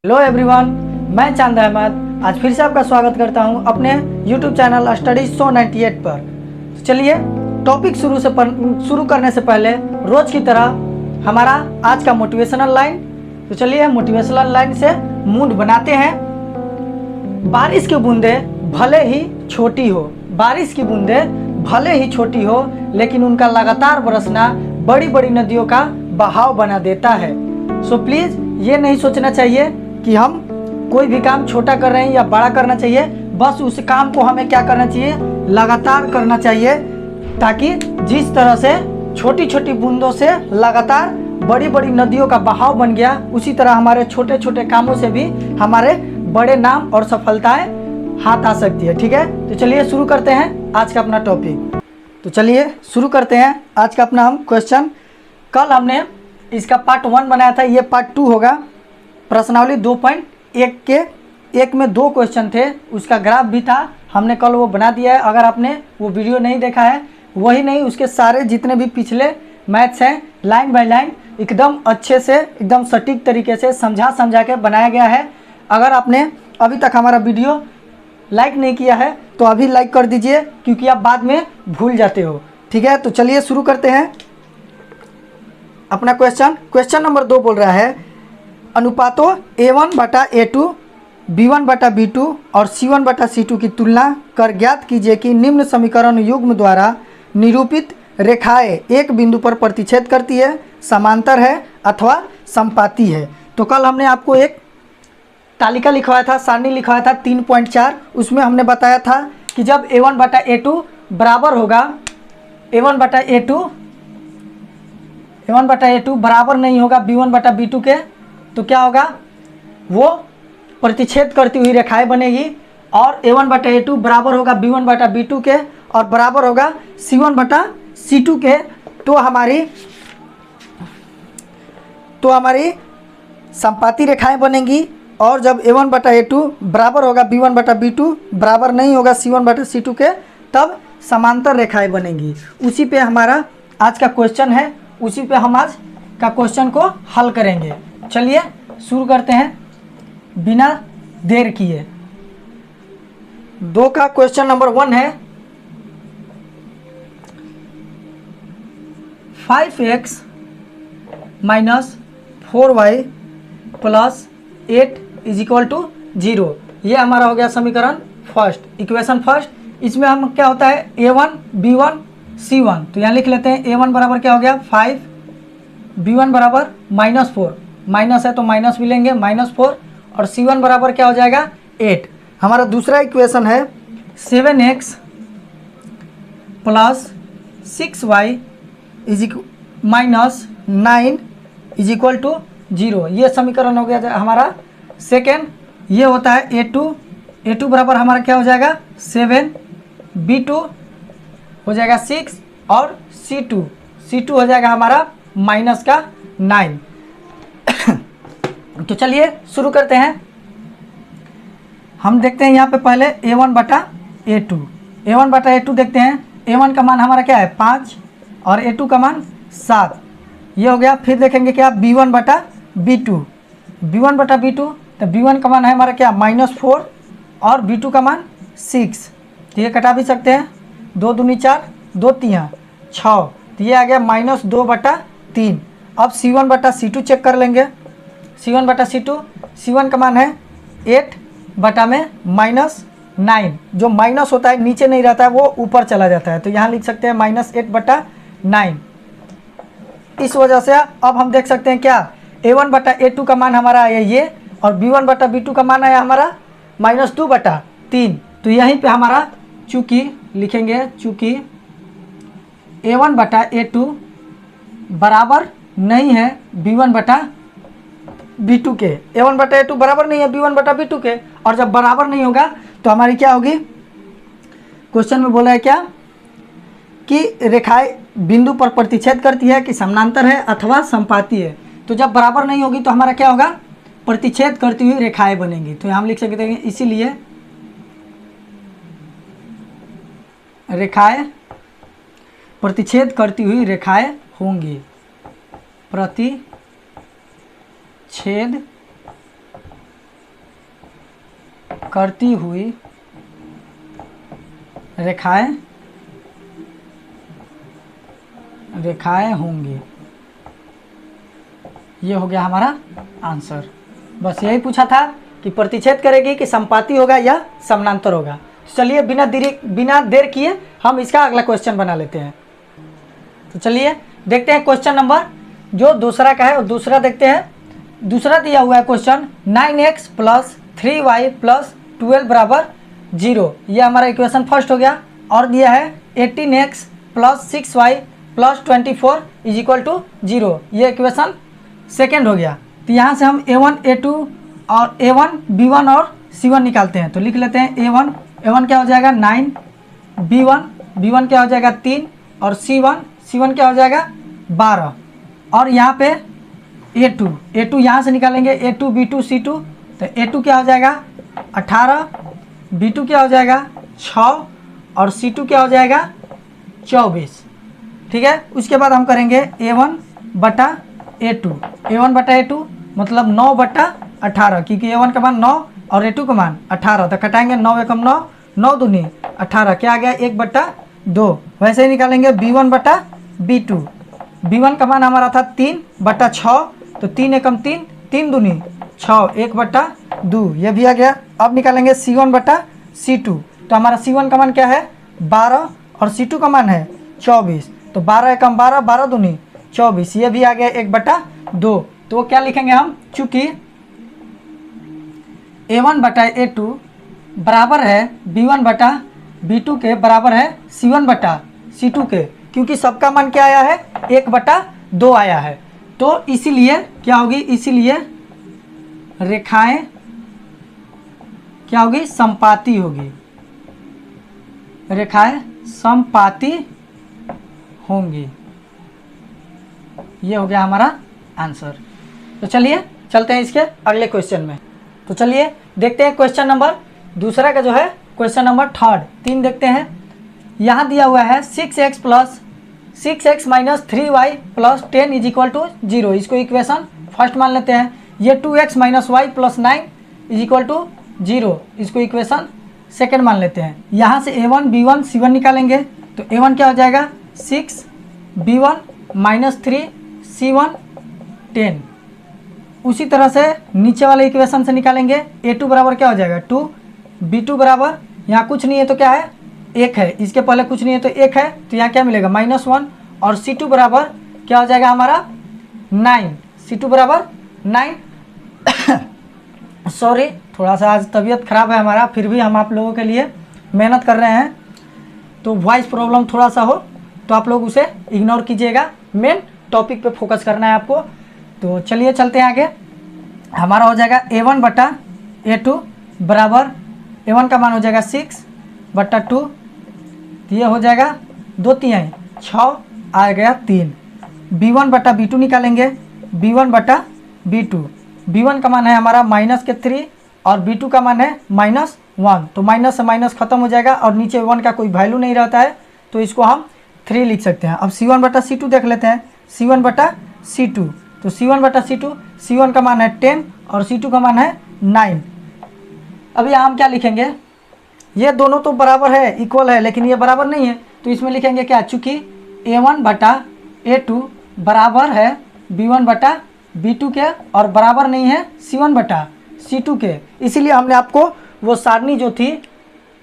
Hello everyone, मैं चांद अहमद आज फिर से आपका स्वागत करता हूं अपने YouTube चैनल स्टडी 198 पर। तो चलिए टॉपिक शुरू करने से पहले रोज की तरह हमारा आज का मोटिवेशनल लाइन। तो चलिए मोटिवेशनल लाइन से मूड बनाते हैं। बारिश की बूंदें भले ही छोटी हो, बारिश की बूंदें भले ही छोटी हो, लेकिन उनका लगातार बरसना बड़ी बड़ी नदियों का बहाव बना देता है। सो प्लीज़ ये नहीं सोचना चाहिए कि हम कोई भी काम छोटा कर रहे हैं या बड़ा करना चाहिए। बस उस काम को हमें क्या करना चाहिए, लगातार करना चाहिए, ताकि जिस तरह से छोटी छोटी बूंदों से लगातार बड़ी बड़ी नदियों का बहाव बन गया, उसी तरह हमारे छोटे छोटे कामों से भी हमारे बड़े नाम और सफलताएं हाथ आ सकती है। ठीक है, तो चलिए शुरू करते हैं आज का अपना टॉपिक। तो चलिए शुरू करते हैं आज का अपना हम क्वेश्चन। कल हमने इसका पार्ट 1 बनाया था, ये पार्ट 2 होगा। प्रश्नावली 2.1 के 1 में 2 क्वेश्चन थे, उसका ग्राफ भी था, हमने कल वो बना दिया है। अगर आपने वो वीडियो नहीं देखा है, वही नहीं उसके सारे जितने भी पिछले मैथ्स हैं लाइन बाय लाइन एकदम अच्छे से एकदम सटीक तरीके से समझा के बनाया गया है। अगर आपने अभी तक हमारा वीडियो लाइक नहीं किया है तो अभी लाइक कर दीजिए, क्योंकि आप बाद में भूल जाते हो। ठीक है, तो चलिए शुरू करते हैं अपना क्वेश्चन नंबर 2 बोल रहा है, अनुपातों A1/A2, B1/B2 और C1/C2 की तुलना कर ज्ञात कीजिए कि निम्न समीकरण युग्म द्वारा निरूपित रेखाएं एक बिंदु पर प्रतिच्छेद करती है, समांतर है अथवा समपाती है। तो कल हमने आपको एक तालिका लिखवाया था, सारणी लिखवाया था 3.4। उसमें हमने बताया था कि जब A1/A2 बराबर होगा, A1/A2 बराबर नहीं होगा B1/B2 के, तो क्या होगा, वो प्रतिच्छेद करती हुई रेखाएं बनेगी। और A1/A2 बराबर होगा B1/B2 के और बराबर होगा C1/C2 के, तो हमारी समपाती रेखाएं बनेंगी। और जब A1/A2 बराबर होगा B1/B2 बराबर नहीं होगा C1/C2 के, तब समांतर रेखाएं बनेंगी। उसी पे हमारा आज का क्वेश्चन है, उसी पे हम आज का क्वेश्चन को हल करेंगे। चलिए शुरू करते हैं बिना देर किए। 2 का क्वेश्चन नंबर 1 है, 5x - 4y + 8 = 0। ये हमारा हो गया समीकरण फर्स्ट, इक्वेशन फर्स्ट। इसमें हम क्या होता है, A1 B1 C1, तो यहाँ लिख लेते हैं। A1 बराबर क्या हो गया 5, B1 बराबर -4, माइनस है तो माइनस भी लेंगे -4, और C1 बराबर क्या हो जाएगा 8। हमारा दूसरा इक्वेशन है 7x + 6y - 9 = 0। ये समीकरण हो गया हमारा सेकेंड। ये होता है A2 बराबर हमारा क्या हो जाएगा 7, B2 हो जाएगा 6 और C2 हो जाएगा हमारा -9। तो चलिए शुरू करते हैं। हम देखते हैं यहाँ पे पहले A1/A2 देखते हैं। A1 का मान हमारा क्या है 5 और A2 का मान 7, ये हो गया। फिर देखेंगे क्या B1/B2, तो B1 का मान है हमारा क्या -4 और B2 का मान 6, तो ये कटा भी सकते हैं। 2 दूनी 4, 2 तिया 6, तो ये आ गया -2/3। अब C1/C2 चेक कर लेंगे। C1 का मान है 8/9, जो माइनस होता है नीचे नहीं रहता है, वो ऊपर चला जाता है, तो यहाँ लिख सकते हैं -8/9। इस वजह से अब हम देख सकते हैं क्या, A1/A2 का मान हमारा आया ये, और B1/B2 का मान आया हमारा -2/3। तो यहीं पे हमारा चूँकि लिखेंगे, चूँकि A1/A2 बराबर नहीं है B1/B2 के, A1/A2 बराबर नहीं है B1/B2 के, और जब बराबर नहीं होगा तो हमारी क्या होगी, क्वेश्चन में बोला है क्या कि रेखाएं बिंदु पर प्रतिच्छेद करती है कि समानांतर है अथवा समपाती है। तो जब बराबर नहीं होगी तो हमारा क्या होगा, प्रतिच्छेद करती हुई रेखाएं बनेंगी। तो हम लिख सकते हैं इसीलिए रेखाएं प्रतिच्छेद करती हुई रेखाएं होंगी, प्रतिच्छेद करती हुई रेखाएं होंगी। ये हो गया हमारा आंसर। बस यही पूछा था कि प्रतिच्छेद करेगी कि संपाती होगा या समानांतर होगा। तो चलिए बिना देर किए हम इसका अगला क्वेश्चन बना लेते हैं। तो चलिए देखते हैं क्वेश्चन नंबर जो दूसरा का है और दूसरा देखते हैं। दूसरा दिया हुआ है question 9x plus 3y plus 12 बराबर 0। ये हमारा इक्वेशन फर्स्ट हो गया। और दिया है 18x plus 6y plus 24 is equal to 0। ये इक्वेशन सेकेंड हो गया। तो यहाँ से हम a1 a2 और a1 b1 और c1 निकालते हैं। तो लिख लेते हैं a1 क्या हो जाएगा 9, b1 क्या हो जाएगा 3 और c1 क्या हो जाएगा 12। और यहाँ पे a2 यहाँ से निकालेंगे a2 b2 c2। तो a2 क्या हो जाएगा 18, b2 क्या हो जाएगा 6 और c2 क्या हो जाएगा 24। ठीक है। उसके बाद हम करेंगे a1 बटा a2 मतलब 9 बटा 18, क्योंकि a1 का मान 9 और a2 का मान 18। तो कटाएंगे 9 एकम 9, 9 दूनी 18, क्या आ गया 1 बटा 2। वैसे ही निकालेंगे b1 बटा b1 का मान हमारा था 3 बटा 6। तो 3 एकम 3, 3 दूनी 6, 1 बटा 2, ये भी आ गया। अब निकालेंगे c1 बटा c2। तो हमारा c1 का मान क्या है 12 और c2 का मान है 24। तो 12 एकम 12, 12 दूनी 24, ये भी आ गया 1 बटा 2। तो क्या लिखेंगे हम, चूँकि a1 बटा a2 बराबर है b1 बटा b2 के बराबर है c1 बटा c2 के, क्योंकि सबका मान क्या आया है 1 बटा 2 आया है। तो इसीलिए क्या होगी, इसीलिए रेखाएं क्या होगी संपाती होगी, रेखाएं संपाती होंगी। ये हो गया हमारा आंसर। तो चलिए चलते हैं इसके अगले क्वेश्चन में। तो चलिए देखते हैं क्वेश्चन नंबर दूसरा का जो है क्वेश्चन नंबर 3 देखते हैं। यहाँ दिया हुआ है 6x plus 6x minus 3y plus 10 is equal to 0। इसको इक्वेशन फर्स्ट मान लेते हैं। ये 2x minus y plus 9 is equal to 0, इसको इक्वेशन सेकेंड मान लेते हैं। यहाँ से a1 b1 c1 निकालेंगे। तो a1 क्या हो जाएगा 6, b1 माइनस 3 c1 10। उसी तरह से नीचे वाले इक्वेशन से निकालेंगे। a2 बराबर क्या हो जाएगा 2, b2 बराबर यहाँ कुछ नहीं है तो क्या है 1 है, इसके पहले कुछ नहीं है तो 1 है, तो यहाँ क्या मिलेगा -1। और c2 बराबर क्या हो जाएगा हमारा 9, c2 बराबर 9। सॉरी थोड़ा सा आज तबीयत ख़राब है हमारा, फिर भी हम आप लोगों के लिए मेहनत कर रहे हैं। तो वॉइस प्रॉब्लम थोड़ा सा हो तो आप लोग उसे इग्नोर कीजिएगा, मेन टॉपिक पे फोकस करना है आपको। तो चलिए चलते हैं आगे। हमारा हो जाएगा a1 बटा a2 बराबर a1 का मान हो जाएगा 6 बटा 2, ये हो जाएगा 2 3 6 आ गया 3। b1 बटा b2 निकालेंगे। b1 बटा b2, b1 का मान है हमारा -3 और b2 का मान है -1। तो माइनस से माइनस खत्म हो जाएगा और नीचे 1 का कोई वैल्यू नहीं रहता है, तो इसको हम 3 लिख सकते हैं। अब c1 बटा c2 देख लेते हैं। c1 बटा c2, तो c1 बटा c2, c1 का मान है 10 और c2 का मान है 9। अब यहाँ हम क्या लिखेंगे, ये दोनों तो बराबर है, इक्वल है, लेकिन ये बराबर नहीं है, तो इसमें लिखेंगे क्या, चूँकि a1 बटा a2 बराबर है b1 बटा b2 के और बराबर नहीं है c1 बटा c2 के, इसीलिए हमने आपको वो सारणी जो थी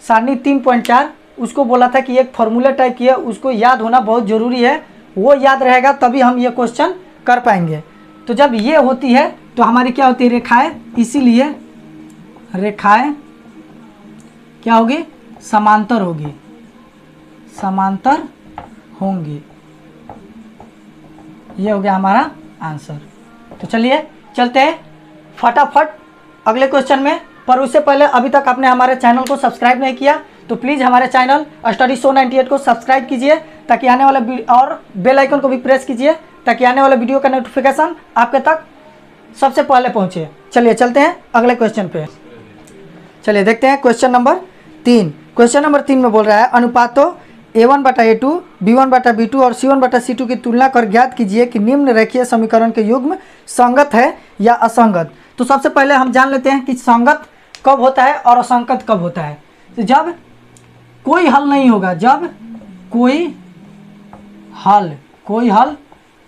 सारणी 3.4 उसको बोला था कि एक फॉर्मूला टाइप की है, उसको याद होना बहुत ज़रूरी है। वो याद रहेगा तभी हम ये क्वेश्चन कर पाएंगे। तो जब ये होती है तो हमारी क्या होती है रेखाएं, इसीलिए रेखाएं क्या होगी समांतर होगी, समांतर होंगी। ये हो गया हमारा आंसर। तो चलिए चलते हैं फटाफट अगले क्वेश्चन में। पर उससे पहले अभी तक आपने हमारे चैनल को सब्सक्राइब नहीं किया तो प्लीज़ हमारे चैनल स्टडी शो 98 को सब्सक्राइब कीजिए, ताकि आने वाले और बेल आइकन को भी प्रेस कीजिए, ताकि आने वाले वीडियो का नोटिफिकेशन आपके तक सबसे पहले पहुंचे। चलिए चलते हैं अगले क्वेश्चन पे। चलिए देखते हैं क्वेश्चन नंबर 3। क्वेश्चन नंबर 3 में बोल रहा है अनुपातों a1 बटा a2, b1 बटा b2 और c1 बटा c2 की तुलना कर ज्ञात कीजिए कि निम्न रेखीय समीकरण के युग्म संगत है या असंगत। तो सबसे पहले हम जान लेते हैं कि संगत कब होता है और असंगत कब होता है। तो जब कोई हल नहीं होगा, जब कोई हल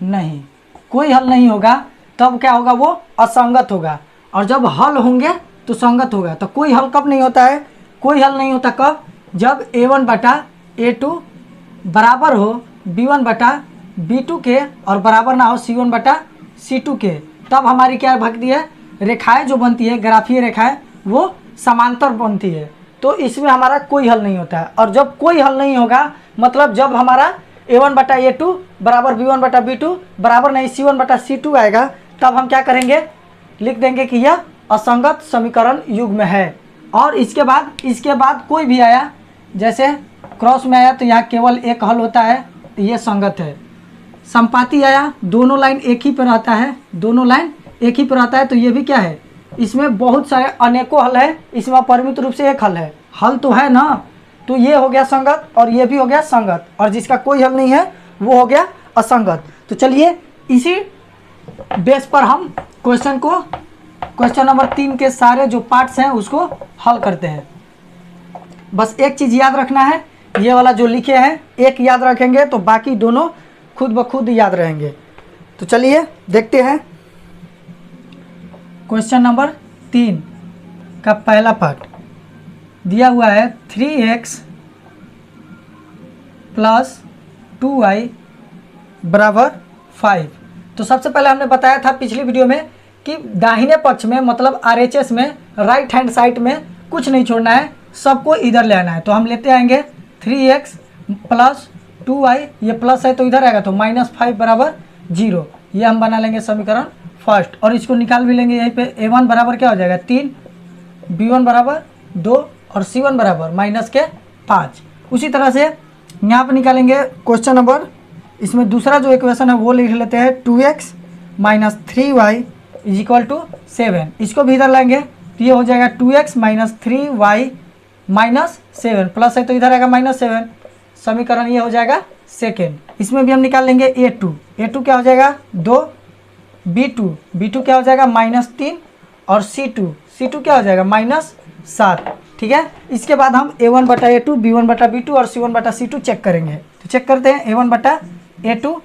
नहीं होगा तब क्या होगा, वो असंगत होगा। और जब हल होंगे तो संगत होगा। तो कोई हल कब नहीं होता है, कोई हल नहीं होता कब, जब A1 बटा A2 बराबर हो B1 बटा B2 के और बराबर ना हो C1 बटा C2 के, तब हमारी क्या भगती है, रेखाएं जो बनती है, ग्राफीय रेखाएं, वो समांतर बनती है। तो इसमें हमारा कोई हल नहीं होता है। और जब कोई हल नहीं होगा मतलब जब हमारा A1 बटा A2 बराबर B1 बटा B2 बराबर नहीं C1 बटा C2 आएगा, तब हम क्या करेंगे, लिख देंगे कि यह असंगत समीकरण युग्म है। और इसके बाद कोई भी आया, जैसे क्रॉस में आया तो यहाँ केवल एक हल होता है, तो ये संगत है। संपाती आया, दोनों लाइन एक ही पर आता है, तो ये भी क्या है, इसमें बहुत सारे अनेकों हल है, इसमें परिमित रूप से एक हल है, हल तो है ना। तो ये हो गया संगत और ये भी हो गया संगत, और जिसका कोई हल नहीं है वो हो गया असंगत। तो चलिए इसी बेस पर हम क्वेश्चन नंबर 3 के सारे जो पार्ट्स हैं उसको हल करते हैं। बस एक चीज़ याद रखना है, ये वाला जो लिखे हैं एक याद रखेंगे तो बाकी दोनों खुद ब खुद याद रहेंगे। तो चलिए देखते हैं क्वेश्चन नंबर 3 का पहला पार्ट दिया हुआ है 3x प्लस 2y बराबर 5। तो सबसे पहले हमने बताया था पिछली वीडियो में कि दाहिने पक्ष में मतलब RHS में राइट हैंड साइड में कुछ नहीं छोड़ना है, सबको इधर ले आना है। तो हम लेते आएंगे 3x प्लस 2y, ये प्लस है तो इधर आएगा तो -5 बराबर 0, ये हम बना लेंगे समीकरण फर्स्ट। और इसको निकाल भी लेंगे यहीं पे, A1 बराबर क्या हो जाएगा 3, B1 बराबर 2 और C1 बराबर -5। उसी तरह से यहाँ पर निकालेंगे क्वेश्चन नंबर, इसमें दूसरा जो इक्वेशन है वो लिख लेते हैं 2x minus 3y is equal to 7। इसको भी इधर लाएंगे तो ये हो जाएगा 2x minus 3y minus 7, plus है तो इधर आएगा -7, समीकरण ये हो जाएगा सेकेंड। इसमें भी हम निकाल लेंगे A2 क्या हो जाएगा 2, B2 क्या हो जाएगा -3 और C2 क्या हो जाएगा -7। ठीक है, इसके बाद हम A1 बटा A2, B1 बटा B2 और C1 बटा C2 चेक करेंगे। तो चेक करते हैं, A1 बटा A2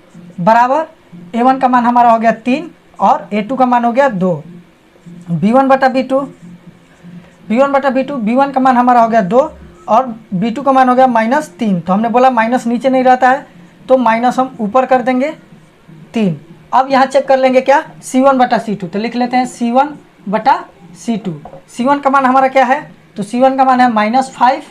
बराबर A1 का मान हमारा हो गया 3 और A2 का मान हो गया 2, B1 बटा B2, B1 का मान हमारा हो गया 2 और B2 का मान हो गया -3। तो हमने बोला माइनस नीचे नहीं रहता है तो माइनस हम ऊपर कर देंगे 3। अब यहाँ चेक कर लेंगे क्या, C1 बटा C2, तो लिख लेते हैं C1 बटा C2। C1 का मान हमारा क्या है, तो C1 का मान है -5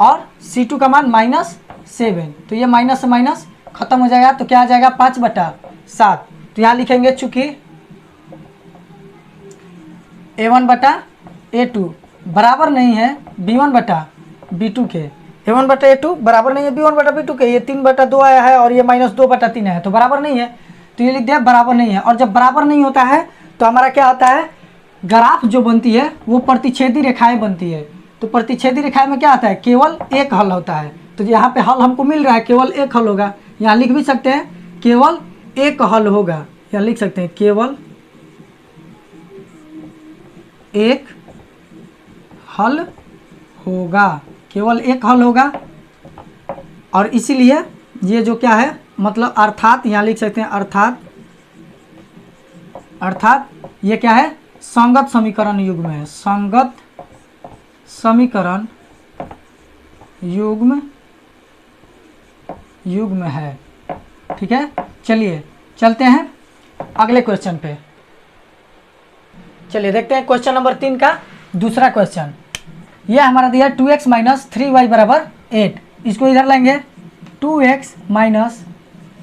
और C2 का मान -7। तो ये माइनस से माइनस खत्म हो जाएगा तो क्या आ जाएगा 5 बटा 7। तो यहाँ लिखेंगे चूँकि A1 बटा A2 बराबर नहीं है B1 बटा B2 के, A1 बटा A2 बराबर नहीं है B1 बटा B2 के, ये 3 बटा 2 आया है और ये -2 बटा 3 आया है तो बराबर नहीं है, तो ये लिख दिया बराबर नहीं है। और जब बराबर नहीं होता है तो हमारा क्या होता है, ग्राफ जो बनती है वो प्रतिच्छेदी रेखाएं बनती है। तो प्रतिच्छेदी रेखाएं में क्या आता है, केवल एक हल होता है। तो यहाँ पे हल हमको मिल रहा है, केवल एक हल होगा। यहाँ लिख भी सकते हैं केवल एक हल होगा, या लिख सकते हैं केवल एक हल होगा, केवल एक हल होगा। और इसीलिए ये जो क्या है मतलब अर्थात, यहाँ लिख सकते हैं अर्थात ये क्या है, संगत समीकरण युग्म है, संगत समीकरण युग्म है। ठीक है, चलिए चलते हैं अगले क्वेश्चन पे। चलिए देखते हैं क्वेश्चन नंबर 3 का दूसरा क्वेश्चन। यह हमारा दिया 2x माइनस 3y बराबर 8। इसको इधर लाएंगे 2x माइनस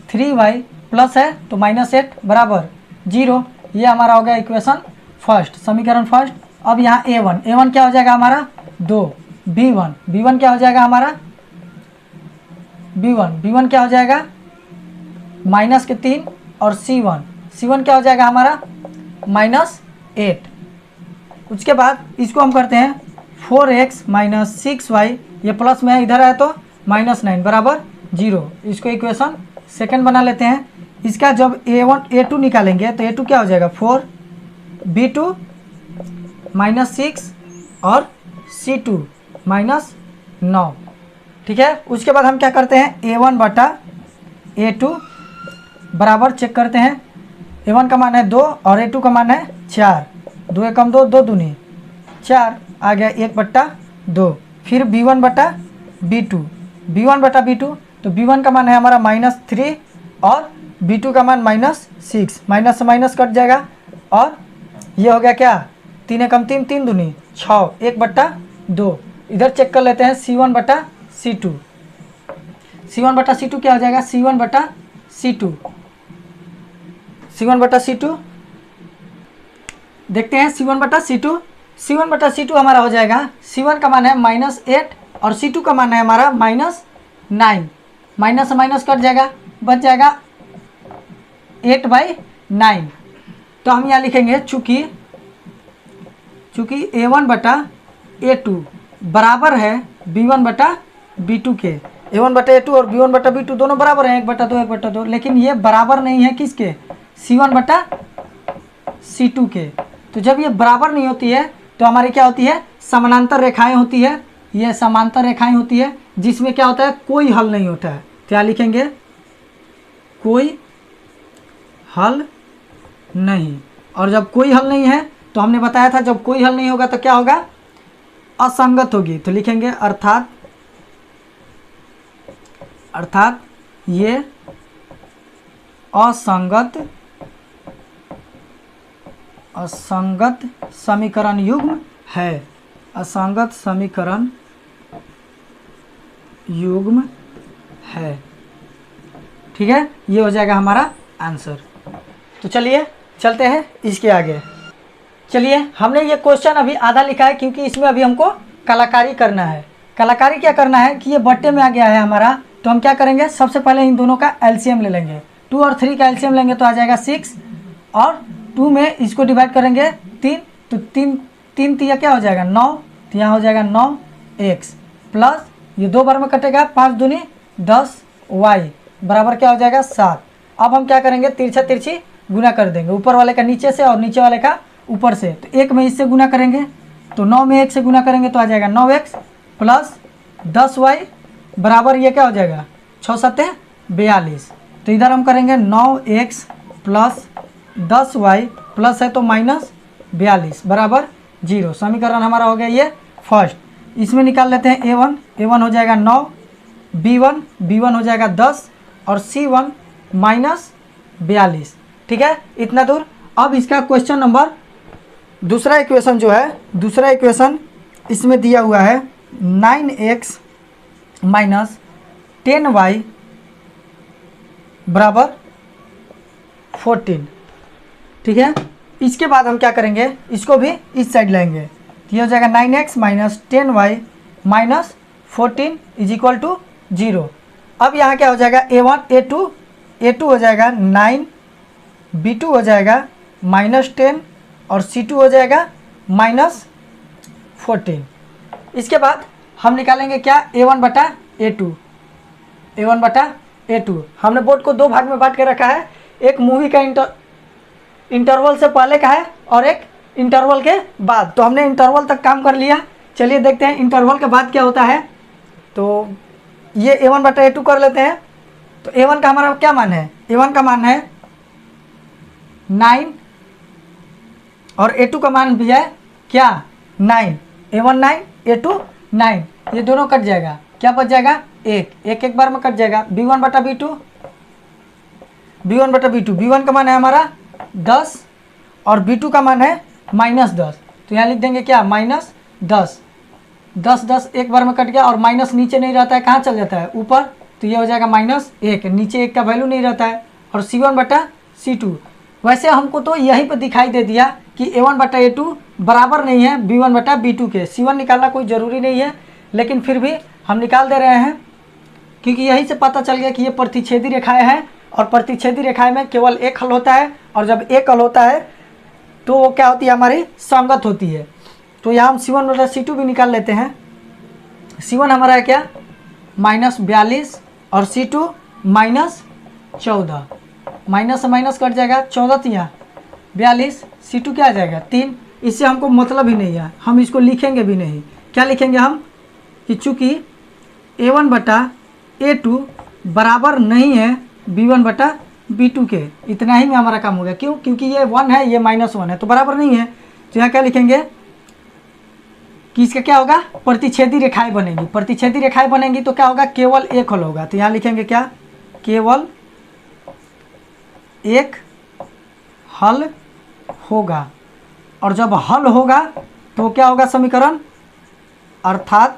3y प्लस है तो -8 बराबर 0। ये हमारा हो गया इक्वेशन फर्स्ट, समीकरण फर्स्ट। अब यहाँ A1 क्या हो जाएगा हमारा 2, B1 क्या हो जाएगा हमारा B1 क्या हो जाएगा -3 और C1 क्या हो जाएगा हमारा -8। उसके बाद इसको हम करते हैं 4x माइनस 6y, ये प्लस में है इधर है तो -9 बराबर 0। इसको इक्वेशन सेकंड बना लेते हैं। इसका जब A2 निकालेंगे तो A2 क्या हो जाएगा 4, B2 -6 और C2 माइनस 9। ठीक है, उसके बाद हम क्या करते हैं, A1 बटा A2 बराबर चेक करते हैं। A1 का मान है 2 और A2 का मान है 4। 2 एकम 2, 2 दूनी 4, आ गया 1 बट्टा 2। फिर B1 बटा B2, B1 बटा B2, तो B1 का मान है हमारा -3 और B2 का मान -6। माइनस से माइनस कट जाएगा और ये हो गया क्या, 3 एकम 3, 3 दूनी 6, 1 बट्टा 2। इधर चेक कर लेते हैं C1 बटा C2। C1 बटा C2 क्या हो जाएगा, C1 बटा C2, C1 बटा C2 देखते हैं। C1 बटा C2, C1 बटा C2 हमारा हो जाएगा, C1 का मान है -8 और C2 का मान है हमारा -9। माइनस से माइनस कट जाएगा, बच जाएगा 8/9। तो हम यहाँ लिखेंगे चूँकि A1 बटा A2 बराबर है B1 बटा B2 के। A1 बटा A2 और B1 बटा B2 दोनों बराबर हैं, 1 बटा 2, 1 बटा 2, लेकिन ये बराबर नहीं है किसके, C1 बटा C2 के। तो जब ये बराबर नहीं होती है तो हमारी क्या होती है, समानांतर रेखाएं होती है। ये समांतर रेखाएं होती है जिसमें क्या होता है, कोई हल नहीं होता है। क्या लिखेंगे, कोई हल नहीं। और जब कोई हल नहीं है तो हमने बताया था जब कोई हल नहीं होगा तो क्या होगा, असंगत होगी। तो लिखेंगे अर्थात ये असंगत समीकरण युग्म है, असंगत समीकरण युग्म है। ठीक है, ये हो जाएगा हमारा आंसर। तो चलिए चलते हैं इसके आगे। चलिए, हमने ये क्वेश्चन अभी आधा लिखा है क्योंकि इसमें अभी हमको कलाकारी करना है। कलाकारी क्या करना है कि ये बट्टे में आ गया है हमारा, तो हम क्या करेंगे, सबसे पहले इन दोनों का एलसीएम ले लेंगे। 2 और 3 का एलसीएम लेंगे तो आ जाएगा 6 और 2 में इसको डिवाइड करेंगे 3, तो 3 तिया क्या हो जाएगा 9, तो यहाँ हो जाएगा 9x प्लस ये 2 बार में कटेगा 5 दूनी 10y बराबर क्या हो जाएगा 7। अब हम क्या करेंगे, तिरछा तिरछी गुना कर देंगे, ऊपर वाले का नीचे से और नीचे वाले का ऊपर से। तो 1 में इससे गुना करेंगे तो 9 में 1 से गुना करेंगे तो आ जाएगा 9x प्लस 10y बराबर ये क्या हो जाएगा 6 7 42। तो इधर हम करेंगे 9x प्लस 10y प्लस है तो -42 बराबर 0। समीकरण हमारा हो गया ये फर्स्ट। इसमें निकाल लेते हैं A1 हो जाएगा 9, B1 हो जाएगा 10 और C1 -42। ठीक है, इतना दूर। अब इसका क्वेश्चन नंबर दूसरा इक्वेशन जो है, दूसरा इक्वेशन इसमें दिया हुआ है 9x माइनस 10y बराबर 14। ठीक है, इसके बाद हम क्या करेंगे, इसको भी इस साइड लेंगे तो ये हो जाएगा 9x minus 10y minus 14 is equal to 0। अब यहाँ क्या हो जाएगा, A2 हो जाएगा 9, B2 हो जाएगा -10 और C2 हो जाएगा -14। इसके बाद हम निकालेंगे क्या, A1 बटा A2। हमने बोर्ड को 2 भाग में बांट के रखा है, एक मूवी का इंटरवल से पहले का है और एक इंटरवल के बाद। तो हमने इंटरवल तक काम कर लिया। चलिए देखते हैं इंटरवल के बाद क्या होता है। तो ये A1 बटा A2 कर लेते हैं। तो A1 का हमारा क्या मान है, A1 का मान है 9 और A2 का मान भी है क्या 9। A1 9, A2 9, ये दोनों कट जाएगा, क्या बच जाएगा एक बार में कट जाएगा। B1 बटा B2, B1 का मान है हमारा 10 और B2 का मान है -10। तो यहाँ लिख देंगे क्या -10, 10 एक बार में कट गया और माइनस नीचे नहीं रहता है, कहाँ चल जाता है ऊपर, तो ये हो जाएगा -1, नीचे 1 का वैल्यू नहीं रहता है। और C1 बटा C2, वैसे हमको तो यहीं पर दिखाई दे दिया कि A1 बटा A2 बराबर नहीं है B1 बटा B2 के। C1 निकालना कोई ज़रूरी नहीं है, लेकिन फिर भी हम निकाल दे रहे हैं क्योंकि यहीं से पता चल गया कि ये प्रतिच्छेदी रेखाएं हैं और प्रतिच्छेदी रेखाएं में केवल एक हल होता है और जब एक हल होता है तो वो क्या होती है, हमारी संगत होती है। तो यहाँ हम C1 बटा C2 भी निकाल लेते हैं। C1 हमारा है क्या -42 और C2 -14, माइनस से माइनस कट जाएगा 14 यहाँ 42, C2 क्या आ जाएगा 3, इससे हमको मतलब ही नहीं है, हम इसको लिखेंगे भी नहीं। क्या लिखेंगे हम कि चूँकि A1 बटा A2 बराबर नहीं है B1 बटा B2 के, इतना ही में हमारा काम हो गया। क्यों? क्योंकि ये 1 है, ये -1 है, तो बराबर नहीं है। तो यहाँ क्या लिखेंगे कि इसका क्या होगा, प्रतिच्छेदी रेखाएं बनेंगी। प्रतिच्छेदी रेखाएं बनेंगी तो क्या होगा, केवल एक हल होगा। तो यहाँ लिखेंगे क्या, केवल एक हल होगा। और जब हल होगा तो क्या होगा समीकरण, अर्थात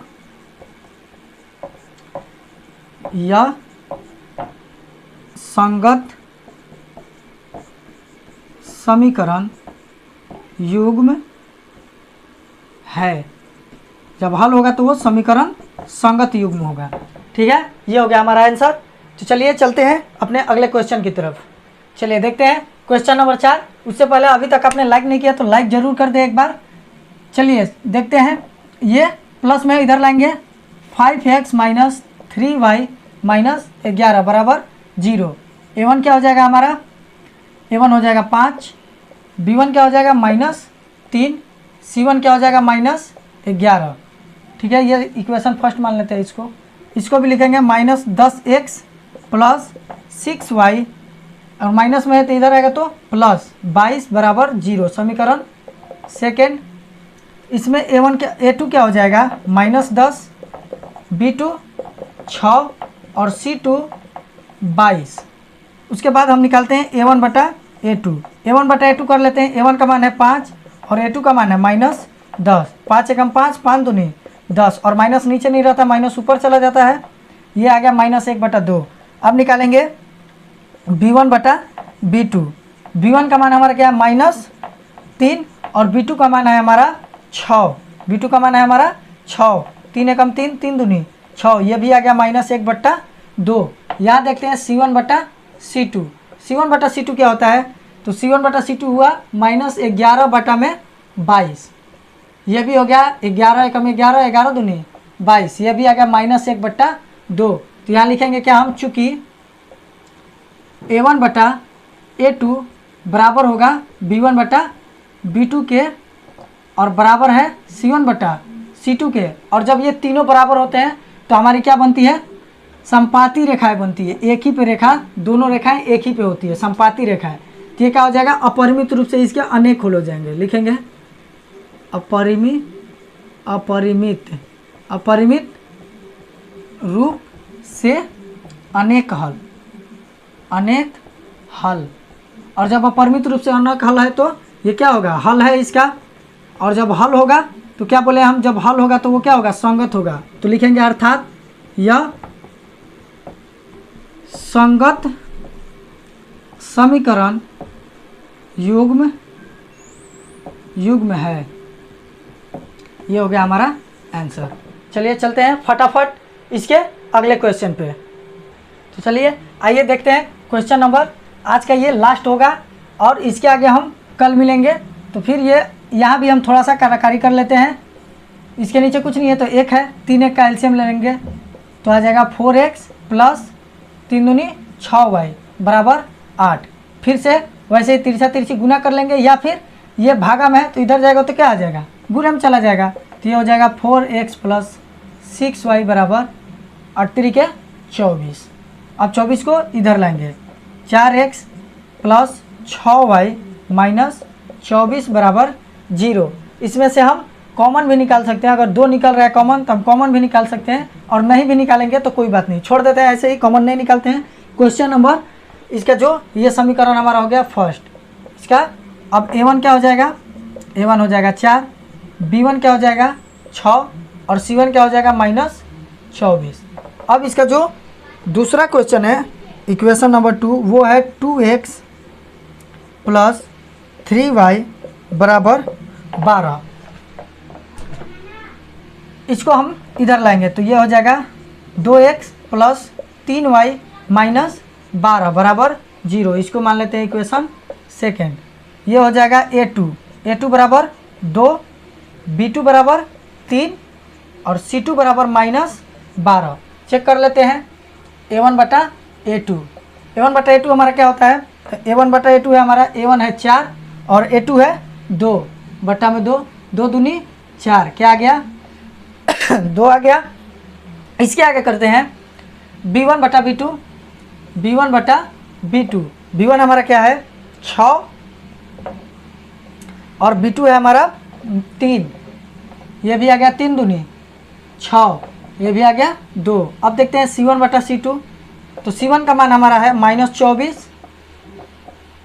यह संगत समीकरण युग्म है। जब हल होगा तो वो समीकरण संगत युग्म होगा। ठीक है, ये हो गया हमारा आंसर। तो चलिए चलते हैं अपने अगले क्वेश्चन की तरफ। चलिए देखते हैं क्वेश्चन नंबर 4। उससे पहले अभी तक आपने लाइक नहीं किया तो लाइक जरूर कर दे एक बार। चलिए देखते हैं, ये प्लस में इधर लाएंगे 5x माइनस 3y माइनस 11 बराबर 0। A1 क्या हो जाएगा हमारा, A1 हो जाएगा 5, B1 क्या हो जाएगा -3, C1 क्या हो जाएगा -11। ठीक है, ये इक्वेशन फर्स्ट मान लेते हैं। इसको भी लिखेंगे -10x प्लस 6y, और माइनस में है तो इधर आएगा तो प्लस 22 बराबर 0, समीकरण सेकेंड। इसमें A2 क्या हो जाएगा -10, B2 6 और C2 22। उसके बाद हम निकालते हैं A1 बटा A2 कर लेते हैं। A1 का मान है 5 और A2 का मान है -10। 5 एकम 5, 5 दूनी 10, और माइनस नीचे नहीं रहता, माइनस ऊपर चला जाता है। ये आ गया -1/2। अब निकालेंगे B1 बटा B2। B1 का मान हमारा क्या है -3 और B2 का मान है हमारा 6। B2 का मान है हमारा 6, 3 एकम 3, 3 दूनी 6, ये भी आ गया -1/2। यहाँ देखते हैं C1 बटा C2। C1 बटा C2 क्या होता है, तो C1 बटा C2 हुआ -11 बटा में 22। ये भी हो गया 11 एकम 11, 11 दूनी 22, ये भी आ गया -1/2। तो यहाँ लिखेंगे क्या हम, चूँकि A1 बटा A2 बराबर होगा B1 बटा B2 के और बराबर है C1 बटा C2 के। और जब ये तीनों बराबर होते हैं तो हमारी क्या बनती है, संपाती रेखाएं बनती है। एक ही पे रेखा, दोनों रेखाएं एक ही पे होती है, संपाती रेखाएं। तो ये क्या हो जाएगा, अपरिमित रूप से इसके अनेक हल हो जाएंगे। लिखेंगे अपरिमित रूप से अनेक हल। और जब अपरिमित रूप से अनेक हल है तो ये क्या होगा, हल है इसका। और जब हल होगा तो क्या बोले हम, जब हल होगा तो वो क्या होगा, संगत होगा। तो लिखेंगे अर्थात यह संगत समीकरण युग्म है। ये हो गया हमारा आंसर। चलिए चलते हैं फटाफट इसके अगले क्वेश्चन पे। तो चलिए आइए देखते हैं क्वेश्चन नंबर, आज का ये लास्ट होगा और इसके आगे हम कल मिलेंगे। तो फिर ये यहाँ भी हम थोड़ा सा काराकारी कर लेते हैं। इसके नीचे कुछ नहीं है तो 1 है, 3 1 का एलसीएम लेंगे तो आ जाएगा 4x प्लस 3 दूनी 6y बराबर 8। फिर से वैसे ही तिरछा तिरछी गुना कर लेंगे, या फिर ये भागा में है तो इधर जाएगा तो क्या आ जाएगा, गुणे में चला जाएगा। तो ये हो जाएगा 4x प्लस 6y बराबर 8 3 24। अब 24 को इधर लाएंगे, 4x प्लस 6y माइनस 24 बराबर 0। इसमें से हम कॉमन भी निकाल सकते हैं। अगर 2 निकल रहा है कॉमन तो हम कॉमन भी निकाल सकते हैं, और नहीं भी निकालेंगे तो कोई बात नहीं, छोड़ देते हैं ऐसे ही, कॉमन नहीं निकालते हैं। क्वेश्चन नंबर इसका जो ये समीकरण हमारा हो गया फर्स्ट इसका। अब A1 क्या हो जाएगा, A1 हो जाएगा 4, B1 क्या हो जाएगा 6 और C1 क्या हो जाएगा -24। अब इसका जो दूसरा क्वेश्चन है, इक्वेशन नंबर 2, वो है 2x प्लस 3y बराबर 12। इसको हम इधर लाएंगे तो ये हो जाएगा 2x प्लस 3y माइनस 12 बराबर 0। इसको मान लेते हैं इक्वेशन सेकेंड। ये हो जाएगा A2 बराबर 2, B2 बराबर 3 और C2 बराबर -12। चेक कर लेते हैं A1 बटा A2 हमारा क्या होता है, तो A1 बटा A2 है हमारा, A1 है 4 और A2 है 2। बट्टा में 2, 2 दूनी 4, क्या आ गया 2 आ गया। इसके आगे करते हैं b1 बटा b2, b1 बटा b2। b1 हमारा क्या है 6 और b2 है हमारा 3, ये भी आ गया 3 दूनी 6, ये भी आ गया 2। अब देखते हैं c1 बटा c2, तो c1 का मान हमारा है -24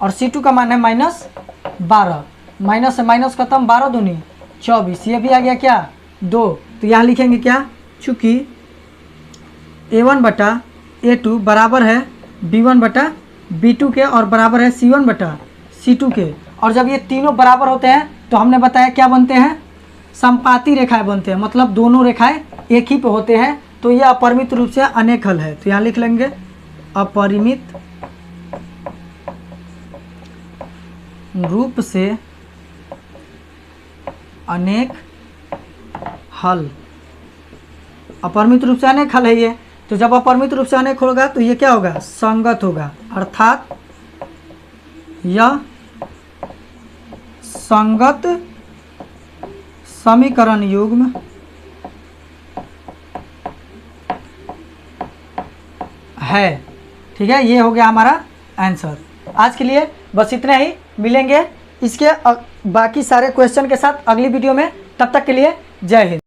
और c2 का मान है -12। माइनस से माइनस खत्म, 12 दूनी 24, ये भी आ गया क्या 2। तो यहाँ लिखेंगे क्या, चूँकि a1 बटा a2 बराबर है b1 बटा b2 के और बराबर है c1 बटा c2 के, और जब ये तीनों बराबर होते हैं तो हमने बताया क्या बनते हैं, समपाती रेखाएं बनते हैं, मतलब दोनों रेखाएं एक ही पे होते हैं, तो यह अपरिमित रूप से अनेक हल है। तो यहाँ लिख लेंगे अपरिमित रूप से अनेक हल, अपरिमित रूप से अनेक हल है ये। तो जब अपरिमित रूप से अनेक होगा तो ये क्या होगा, संगत होगा, अर्थात यह संगत समीकरण युग्म है। ठीक है, ये हो गया हमारा आंसर। आज के लिए बस इतना ही, मिलेंगे इसके बाकी सारे क्वेश्चन के साथ अगली वीडियो में। तब तक के लिए जय हिंद।